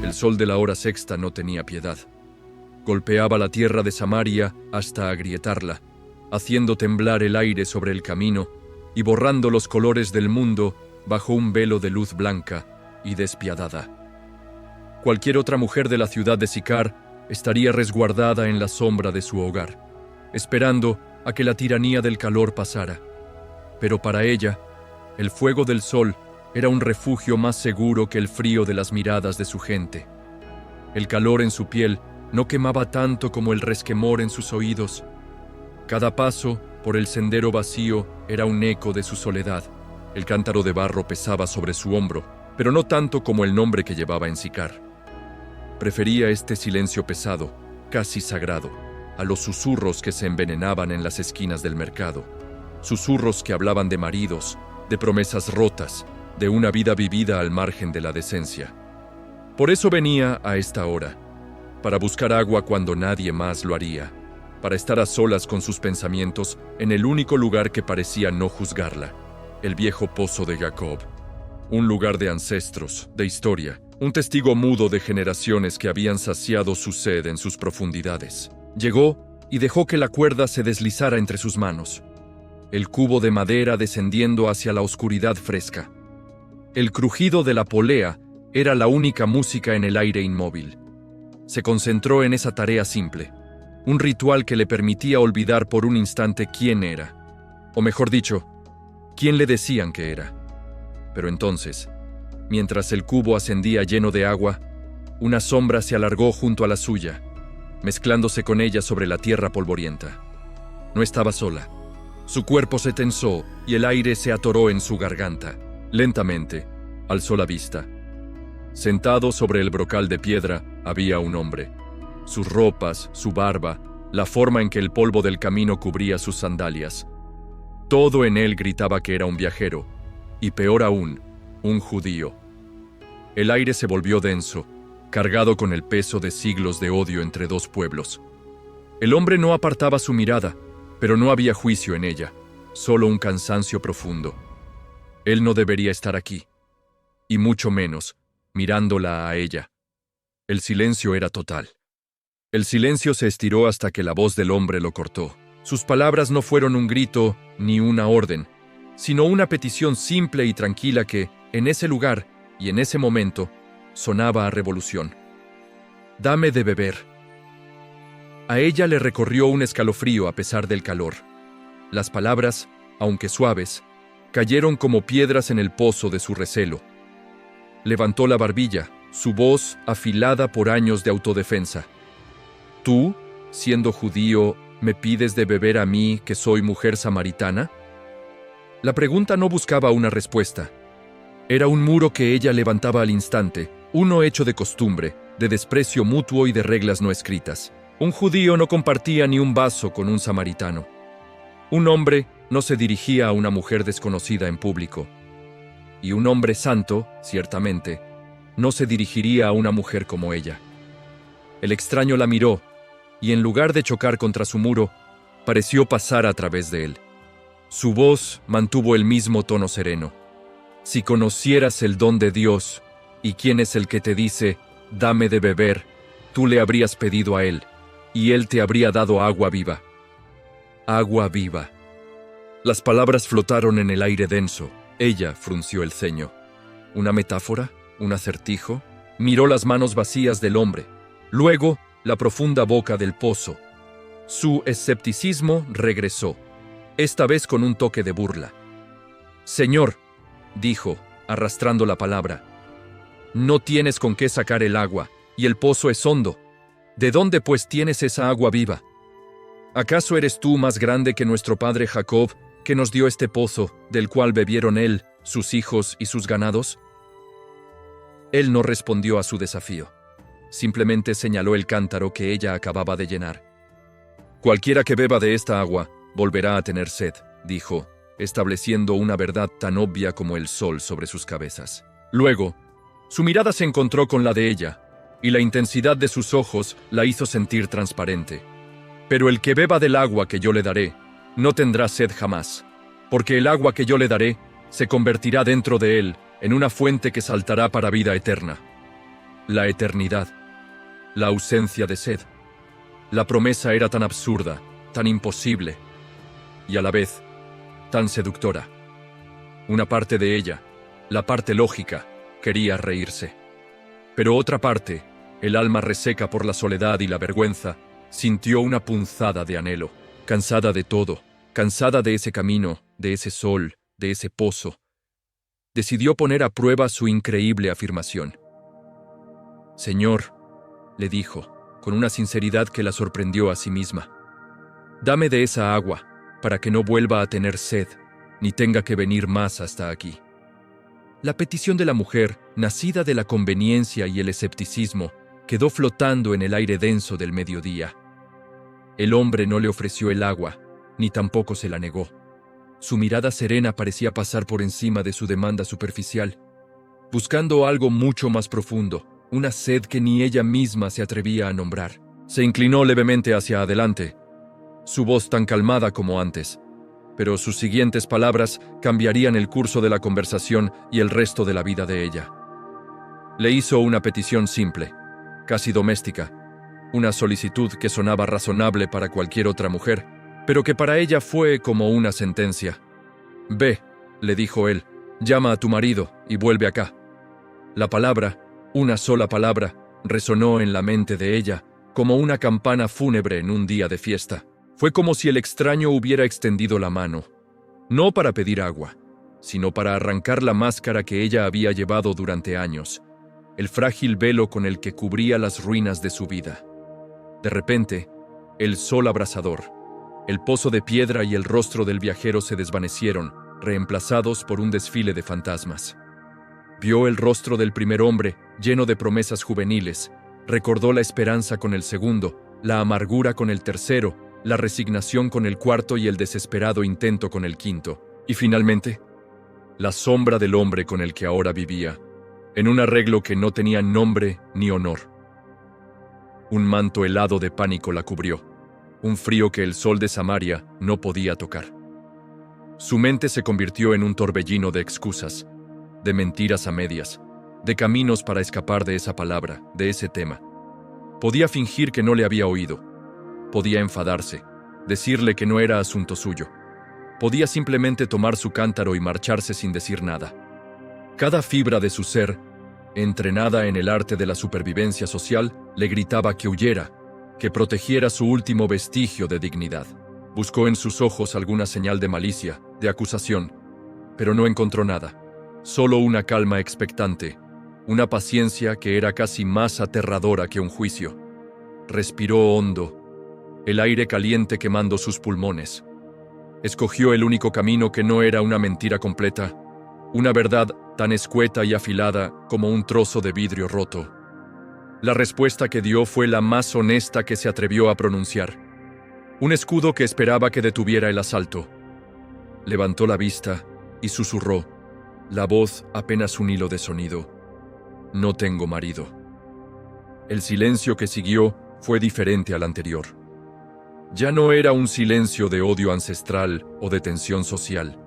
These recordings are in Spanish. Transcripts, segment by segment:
El sol de la hora sexta no tenía piedad. Golpeaba la tierra de Samaria hasta agrietarla, haciendo temblar el aire sobre el camino y borrando los colores del mundo bajo un velo de luz blanca y despiadada. Cualquier otra mujer de la ciudad de Sicar estaría resguardada en la sombra de su hogar, esperando a que la tiranía del calor pasara. Pero para ella, el fuego del sol era un refugio más seguro que el frío de las miradas de su gente. El calor en su piel no quemaba tanto como el resquemor en sus oídos. Cada paso por el sendero vacío era un eco de su soledad. El cántaro de barro pesaba sobre su hombro, pero no tanto como el nombre que llevaba en Sicar. Prefería este silencio pesado, casi sagrado, a los susurros que se envenenaban en las esquinas del mercado. Susurros que hablaban de maridos, de promesas rotas, de una vida vivida al margen de la decencia. Por eso venía a esta hora, para buscar agua cuando nadie más lo haría, para estar a solas con sus pensamientos en el único lugar que parecía no juzgarla, el viejo pozo de Jacob, un lugar de ancestros, de historia, un testigo mudo de generaciones que habían saciado su sed en sus profundidades. Llegó y dejó que la cuerda se deslizara entre sus manos, el cubo de madera descendiendo hacia la oscuridad fresca. El crujido de la polea era la única música en el aire inmóvil. Se concentró en esa tarea simple, un ritual que le permitía olvidar por un instante quién era, o mejor dicho, quién le decían que era. Pero entonces, mientras el cubo ascendía lleno de agua, una sombra se alargó junto a la suya, mezclándose con ella sobre la tierra polvorienta. No estaba sola. Su cuerpo se tensó y el aire se atoró en su garganta. Lentamente, alzó la vista. Sentado sobre el brocal de piedra había un hombre. Sus ropas, su barba, la forma en que el polvo del camino cubría sus sandalias. Todo en él gritaba que era un viajero, y peor aún, un judío. El aire se volvió denso, cargado con el peso de siglos de odio entre dos pueblos. El hombre no apartaba su mirada, pero no había juicio en ella, solo un cansancio profundo. Él no debería estar aquí, y mucho menos mirándola a ella. El silencio era total. El silencio se estiró hasta que la voz del hombre lo cortó. Sus palabras no fueron un grito ni una orden, sino una petición simple y tranquila que, en ese lugar y en ese momento, sonaba a revolución. «Dame de beber». A ella le recorrió un escalofrío a pesar del calor. Las palabras, aunque suaves, cayeron como piedras en el pozo de su recelo. Levantó la barbilla, su voz afilada por años de autodefensa. «¿Tú, siendo judío, me pides de beber a mí, que soy mujer samaritana?» La pregunta no buscaba una respuesta. Era un muro que ella levantaba al instante, uno hecho de costumbre, de desprecio mutuo y de reglas no escritas. Un judío no compartía ni un vaso con un samaritano. Un hombre no se dirigía a una mujer desconocida en público. Y un hombre santo, ciertamente, no se dirigiría a una mujer como ella. El extraño la miró, y en lugar de chocar contra su muro, pareció pasar a través de él. Su voz mantuvo el mismo tono sereno. «Si conocieras el don de Dios, y quién es el que te dice, dame de beber, tú le habrías pedido a él, y él te habría dado agua viva». Agua viva. Las palabras flotaron en el aire denso. Ella frunció el ceño. ¿Una metáfora? ¿Un acertijo? Miró las manos vacías del hombre. Luego, la profunda boca del pozo. Su escepticismo regresó, esta vez con un toque de burla. «Señor», dijo, arrastrando la palabra, «no tienes con qué sacar el agua, y el pozo es hondo. ¿De dónde pues tienes esa agua viva? ¿Acaso eres tú más grande que nuestro padre Jacob, que nos dio este pozo, del cual bebieron él, sus hijos y sus ganados?» Él no respondió a su desafío. Simplemente señaló el cántaro que ella acababa de llenar. «Cualquiera que beba de esta agua volverá a tener sed», dijo, estableciendo una verdad tan obvia como el sol sobre sus cabezas. Luego, su mirada se encontró con la de ella, y la intensidad de sus ojos la hizo sentir transparente. «Pero el que beba del agua que yo le daré, no tendrá sed jamás, porque el agua que yo le daré se convertirá dentro de él en una fuente que saltará para vida eterna». la eternidad, la ausencia de sed. La promesa era tan absurda, tan imposible, y a la vez, tan seductora. Una parte de ella, la parte lógica, quería reírse. Pero otra parte, el alma reseca por la soledad y la vergüenza, sintió una punzada de anhelo, cansada de todo, cansada de ese camino, de ese sol, de ese pozo. Decidió poner a prueba su increíble afirmación. «Señor», le dijo, con una sinceridad que la sorprendió a sí misma, «dame de esa agua, para que no vuelva a tener sed, ni tenga que venir más hasta aquí». La petición de la mujer, nacida de la conveniencia y el escepticismo, quedó flotando en el aire denso del mediodía. El hombre no le ofreció el agua, ni tampoco se la negó. Su mirada serena parecía pasar por encima de su demanda superficial, buscando algo mucho más profundo, una sed que ni ella misma se atrevía a nombrar. Se inclinó levemente hacia adelante, su voz tan calmada como antes, pero sus siguientes palabras cambiarían el curso de la conversación y el resto de la vida de ella. Le hizo una petición simple, casi doméstica, una solicitud que sonaba razonable para cualquier otra mujer, pero que para ella fue como una sentencia. «Ve», le dijo él, «llama a tu marido y vuelve acá». La palabra, una sola palabra, resonó en la mente de ella como una campana fúnebre en un día de fiesta. Fue como si el extraño hubiera extendido la mano, no para pedir agua, sino para arrancar la máscara que ella había llevado durante años, el frágil velo con el que cubría las ruinas de su vida. De repente, el sol abrasador, el pozo de piedra y el rostro del viajero se desvanecieron, reemplazados por un desfile de fantasmas. Vio el rostro del primer hombre, lleno de promesas juveniles, recordó la esperanza con el segundo, la amargura con el tercero, la resignación con el cuarto y el desesperado intento con el quinto, y finalmente, la sombra del hombre con el que ahora vivía, en un arreglo que no tenía nombre ni honor. Un manto helado de pánico la cubrió, un frío que el sol de Samaria no podía tocar. Su mente se convirtió en un torbellino de excusas, de mentiras a medias, de caminos para escapar de esa palabra, de ese tema. Podía fingir que no le había oído. Podía enfadarse, decirle que no era asunto suyo. Podía simplemente tomar su cántaro y marcharse sin decir nada. Cada fibra de su ser, entrenada en el arte de la supervivencia social, le gritaba que huyera, que protegiera su último vestigio de dignidad. Buscó en sus ojos alguna señal de malicia, de acusación, pero no encontró nada. Solo una calma expectante, una paciencia que era casi más aterradora que un juicio. Respiró hondo, el aire caliente quemando sus pulmones. Escogió el único camino que no era una mentira completa, una verdad tan escueta y afilada como un trozo de vidrio roto. La respuesta que dio fue la más honesta que se atrevió a pronunciar. Un escudo que esperaba que detuviera el asalto. Levantó la vista y susurró, la voz apenas un hilo de sonido. «No tengo marido». El silencio que siguió fue diferente al anterior. Ya no era un silencio de odio ancestral o de tensión social.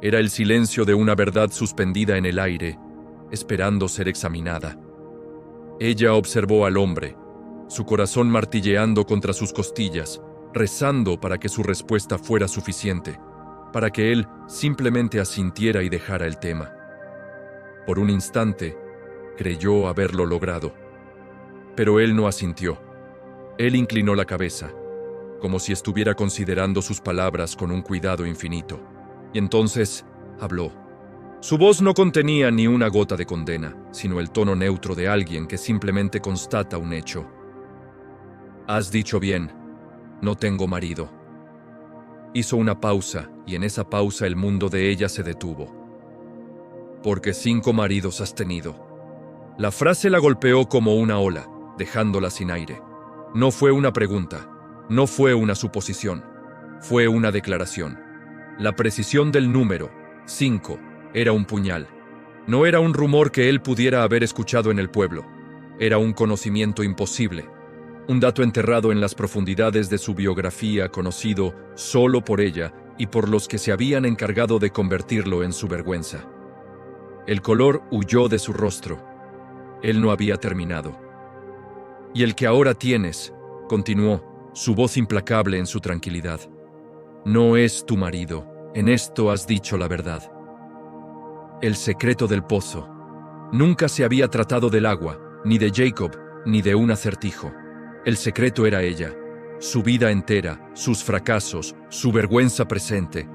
Era el silencio de una verdad suspendida en el aire, esperando ser examinada. Ella observó al hombre, su corazón martilleando contra sus costillas, rezando para que su respuesta fuera suficiente, para que él simplemente asintiera y dejara el tema. Por un instante, creyó haberlo logrado. Pero él no asintió. Él inclinó la cabeza, como si estuviera considerando sus palabras con un cuidado infinito. Y entonces habló. Su voz no contenía ni una gota de condena, sino el tono neutro de alguien que simplemente constata un hecho. «Has dicho bien, no tengo marido». Hizo una pausa, y en esa pausa el mundo de ella se detuvo. «Porque 5 maridos has tenido». La frase la golpeó como una ola, dejándola sin aire. No fue una pregunta, no fue una suposición, fue una declaración. La precisión del número, 5, era un puñal. No era un rumor que él pudiera haber escuchado en el pueblo. Era un conocimiento imposible. Un dato enterrado en las profundidades de su biografía, conocido solo por ella y por los que se habían encargado de convertirlo en su vergüenza. El color huyó de su rostro. Él no había terminado. Y el que ahora tienes, continuó, su voz implacable en su tranquilidad, no es tu marido, en esto has dicho la verdad. El secreto del pozo. Nunca se había tratado del agua, ni de Jacob, ni de un acertijo. El secreto era ella, su vida entera, sus fracasos, su vergüenza presente.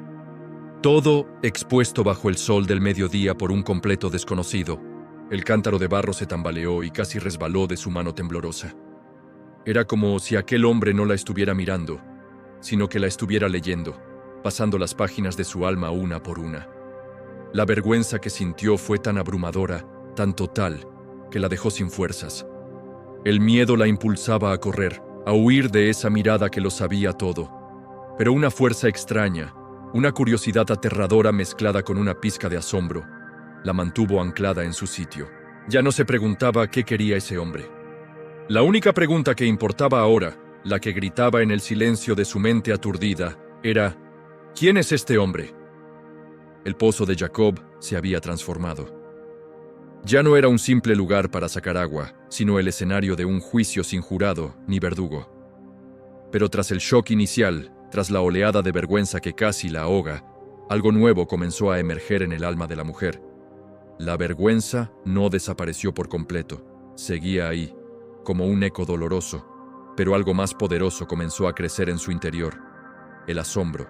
Todo expuesto bajo el sol del mediodía por un completo desconocido. El cántaro de barro se tambaleó y casi resbaló de su mano temblorosa. Era como si aquel hombre no la estuviera mirando, sino que la estuviera leyendo, pasando las páginas de su alma una por una. La vergüenza que sintió fue tan abrumadora, tan total, que la dejó sin fuerzas. El miedo la impulsaba a correr, a huir de esa mirada que lo sabía todo. Pero una fuerza extraña, una curiosidad aterradora mezclada con una pizca de asombro, la mantuvo anclada en su sitio. Ya no se preguntaba qué quería ese hombre. La única pregunta que importaba ahora, la que gritaba en el silencio de su mente aturdida, era: ¿quién es este hombre? El pozo de Jacob se había transformado. Ya no era un simple lugar para sacar agua, sino el escenario de un juicio sin jurado ni verdugo. Pero tras el shock inicial, tras la oleada de vergüenza que casi la ahoga, algo nuevo comenzó a emerger en el alma de la mujer. La vergüenza no desapareció por completo, seguía ahí, como un eco doloroso, pero algo más poderoso comenzó a crecer en su interior: el asombro.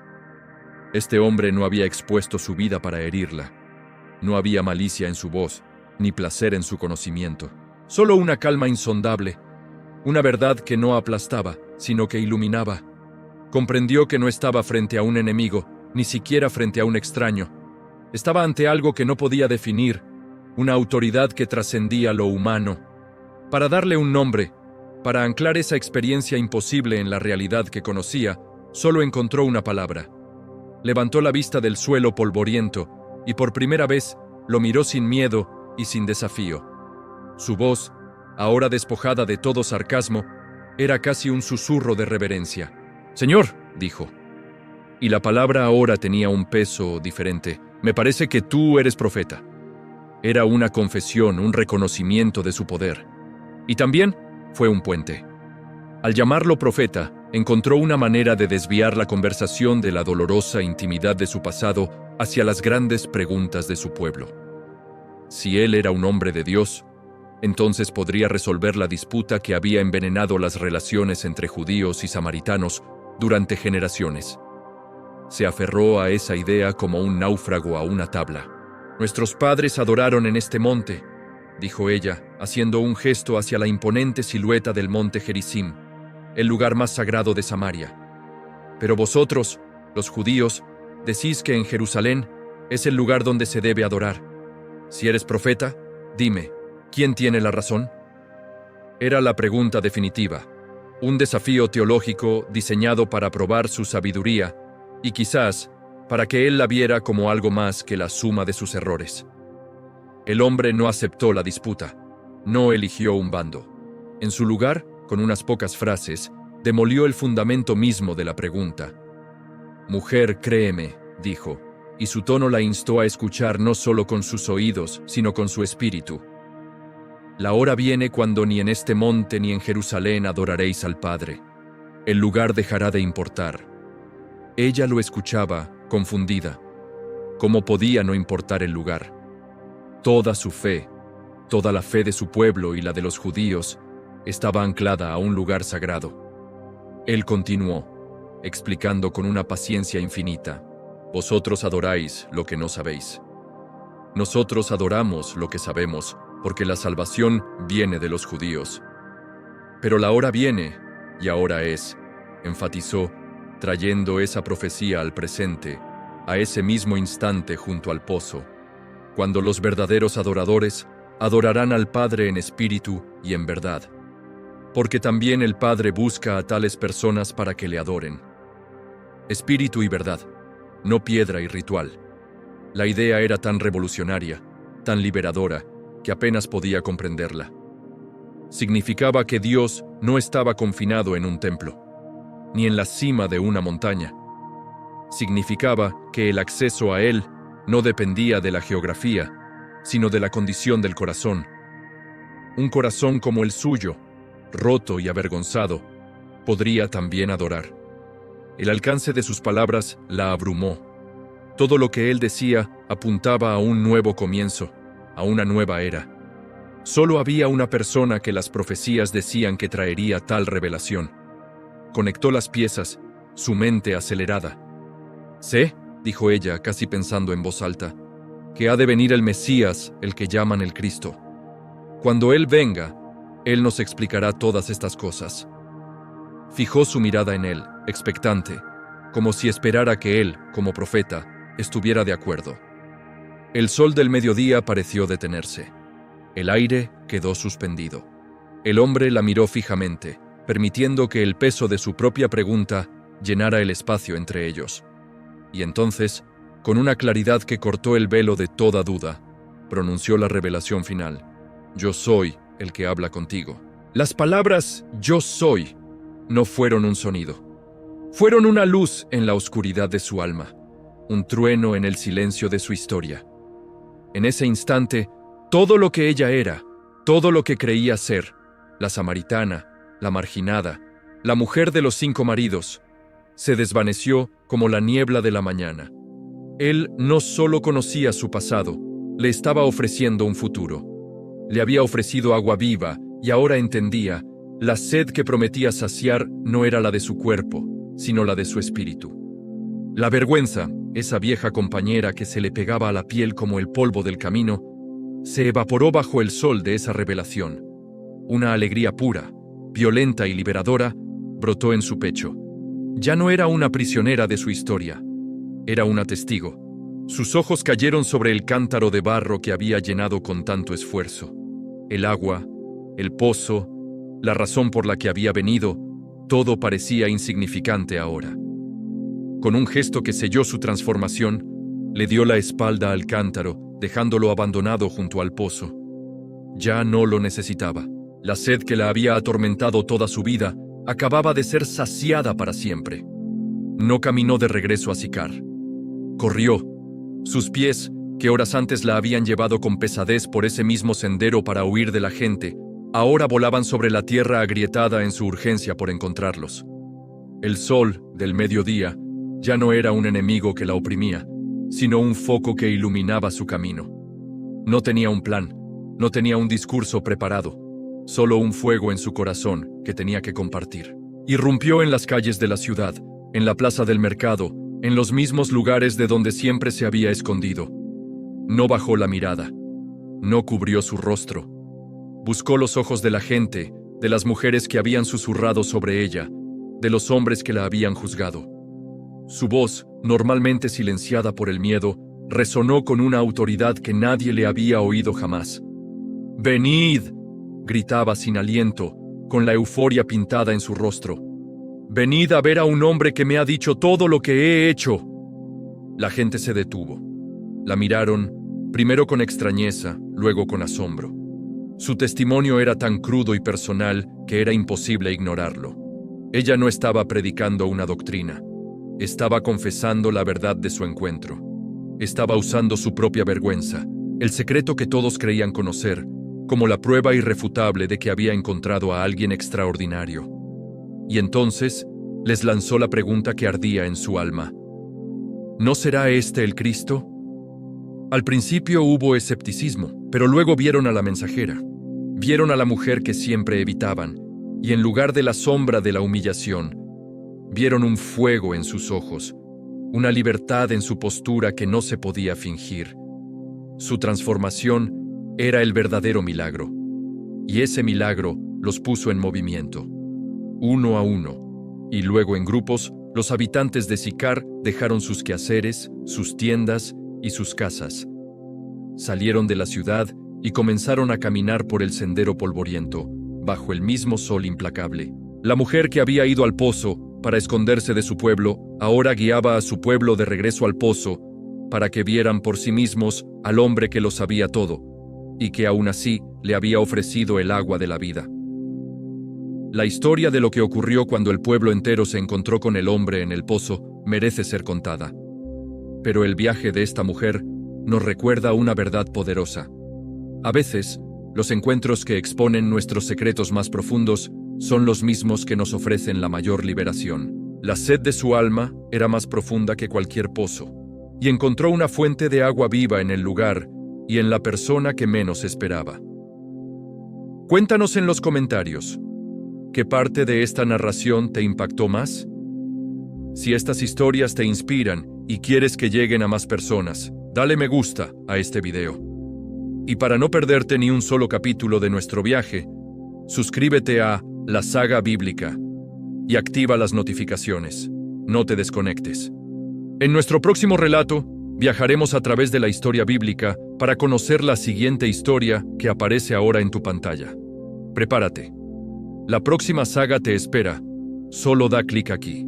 Este hombre no había expuesto su vida para herirla. No había malicia en su voz, ni placer en su conocimiento. Solo una calma insondable, una verdad que no aplastaba, sino que iluminaba. Comprendió que no estaba frente a un enemigo, ni siquiera frente a un extraño. Estaba ante algo que no podía definir, una autoridad que trascendía lo humano. Para darle un nombre, para anclar esa experiencia imposible en la realidad que conocía, solo encontró una palabra. Levantó la vista del suelo polvoriento y por primera vez lo miró sin miedo y sin desafío. Su voz, ahora despojada de todo sarcasmo, era casi un susurro de reverencia. «Señor», dijo. Y la palabra ahora tenía un peso diferente. «Me parece que tú eres profeta». Era una confesión, un reconocimiento de su poder. Y también fue un puente. Al llamarlo profeta, encontró una manera de desviar la conversación de la dolorosa intimidad de su pasado hacia las grandes preguntas de su pueblo. Si él era un hombre de Dios, entonces podría resolver la disputa que había envenenado las relaciones entre judíos y samaritanos durante generaciones. Se aferró a esa idea como un náufrago a una tabla. «Nuestros padres adoraron en este monte», dijo ella, haciendo un gesto hacia la imponente silueta del monte Gerizim, el lugar más sagrado de Samaria. «Pero vosotros, los judíos, decís que en Jerusalén es el lugar donde se debe adorar. Si eres profeta, dime, ¿quién tiene la razón?». Era la pregunta definitiva, un desafío teológico diseñado para probar su sabiduría y quizás para que él la viera como algo más que la suma de sus errores. El hombre no aceptó la disputa, no eligió un bando. En su lugar, con unas pocas frases, demolió el fundamento mismo de la pregunta. «Mujer, créeme», dijo, y su tono la instó a escuchar no solo con sus oídos, sino con su espíritu. «La hora viene cuando ni en este monte ni en Jerusalén adoraréis al Padre. El lugar dejará de importar». Ella lo escuchaba, confundida. ¿Cómo podía no importar el lugar? Toda su fe, toda la fe de su pueblo y la de los judíos, estaba anclada a un lugar sagrado. Él continuó, explicando con una paciencia infinita: «Vosotros adoráis lo que no sabéis. Nosotros adoramos lo que sabemos, porque la salvación viene de los judíos. Pero la hora viene, y ahora es», enfatizó, trayendo esa profecía al presente, a ese mismo instante junto al pozo, cuando los verdaderos adoradores adorarán al Padre en espíritu y en verdad. Porque también el Padre busca a tales personas para que le adoren. Espíritu y verdad, no piedra y ritual. La idea era tan revolucionaria, tan liberadora, que apenas podía comprenderla. Significaba que Dios no estaba confinado en un templo, ni en la cima de una montaña. Significaba que el acceso a Él no dependía de la geografía, sino de la condición del corazón. un corazón como el suyo, roto y avergonzado, podría también adorar. El alcance de sus palabras la abrumó. Todo lo que él decía apuntaba a un nuevo comienzo, a una nueva era. Solo había una persona que las profecías decían que traería tal revelación. Conectó las piezas, su mente acelerada. «Sé», dijo ella, casi pensando en voz alta, «que ha de venir el Mesías, el que llaman el Cristo. Cuando Él venga, Él nos explicará todas estas cosas». Fijó su mirada en él, expectante, como si esperara que él, como profeta, estuviera de acuerdo. El sol del mediodía pareció detenerse. El aire quedó suspendido. El hombre la miró fijamente, permitiendo que el peso de su propia pregunta llenara el espacio entre ellos. Y entonces, con una claridad que cortó el velo de toda duda, pronunció la revelación final. «Yo soy el que habla contigo». Las palabras «yo soy» no fueron un sonido. Fueron una luz en la oscuridad de su alma, un trueno en el silencio de su historia. En ese instante, todo lo que ella era, todo lo que creía ser, la samaritana, la marginada, la mujer de los 5 maridos, se desvaneció como la niebla de la mañana. Él no solo conocía su pasado, le estaba ofreciendo un futuro. Le había ofrecido agua viva y ahora entendía. La sed que prometía saciar no era la de su cuerpo, sino la de su espíritu. La vergüenza, esa vieja compañera que se le pegaba a la piel como el polvo del camino, se evaporó bajo el sol de esa revelación. Una alegría pura, violenta y liberadora, brotó en su pecho. Ya no era una prisionera de su historia, era una testigo. Sus ojos cayeron sobre el cántaro de barro que había llenado con tanto esfuerzo. El agua, el pozo, la razón por la que había venido, todo parecía insignificante ahora. Con un gesto que selló su transformación, le dio la espalda al cántaro, dejándolo abandonado junto al pozo. Ya no lo necesitaba. La sed que la había atormentado toda su vida acababa de ser saciada para siempre. No caminó de regreso a Sicar. Corrió. Sus pies, que horas antes la habían llevado con pesadez por ese mismo sendero para huir de la gente, ahora volaban sobre la tierra agrietada en su urgencia por encontrarlos. El sol del mediodía ya no era un enemigo que la oprimía, sino un foco que iluminaba su camino. No tenía un plan, no tenía un discurso preparado, solo un fuego en su corazón que tenía que compartir. Irrumpió en las calles de la ciudad, en la plaza del mercado, en los mismos lugares de donde siempre se había escondido. No bajó la mirada, no cubrió su rostro. Buscó los ojos de la gente, de las mujeres que habían susurrado sobre ella, de los hombres que la habían juzgado. Su voz, normalmente silenciada por el miedo, resonó con una autoridad que nadie le había oído jamás. «¡Venid!», gritaba sin aliento, con la euforia pintada en su rostro. «¡Venid a ver a un hombre que me ha dicho todo lo que he hecho!». La gente se detuvo. La miraron, primero con extrañeza, luego con asombro. Su testimonio era tan crudo y personal que era imposible ignorarlo. Ella no estaba predicando una doctrina. Estaba confesando la verdad de su encuentro. Estaba usando su propia vergüenza, el secreto que todos creían conocer, como la prueba irrefutable de que había encontrado a alguien extraordinario. Y entonces les lanzó la pregunta que ardía en su alma. ¿No será este el Cristo? Al principio hubo escepticismo, pero luego vieron a la mensajera. Vieron a la mujer que siempre evitaban, y en lugar de la sombra de la humillación, vieron un fuego en sus ojos, una libertad en su postura que no se podía fingir. Su transformación era el verdadero milagro, y ese milagro los puso en movimiento. Uno a uno, y luego en grupos, los habitantes de Sicar dejaron sus quehaceres, sus tiendas y sus casas. Salieron de la ciudad y comenzaron a caminar por el sendero polvoriento, bajo el mismo sol implacable. La mujer que había ido al pozo para esconderse de su pueblo, ahora guiaba a su pueblo de regreso al pozo, para que vieran por sí mismos al hombre que lo sabía todo, y que aún así le había ofrecido el agua de la vida. La historia de lo que ocurrió cuando el pueblo entero se encontró con el hombre en el pozo merece ser contada. Pero el viaje de esta mujer nos recuerda una verdad poderosa. A veces, Los encuentros que exponen nuestros secretos más profundos son los mismos que nos ofrecen la mayor liberación. La sed de su alma era más profunda que cualquier pozo, y encontró una fuente de agua viva en el lugar y en la persona que menos esperaba. Cuéntanos en los comentarios, ¿qué parte de esta narración te impactó más? Si estas historias te inspiran y quieres que lleguen a más personas, dale me gusta a este video. Y para no perderte ni un solo capítulo de nuestro viaje, suscríbete a La Saga Bíblica y activa las notificaciones. No te desconectes. En nuestro próximo relato, viajaremos a través de la historia bíblica para conocer la siguiente historia que aparece ahora en tu pantalla. Prepárate. La próxima saga te espera. Solo da clic aquí.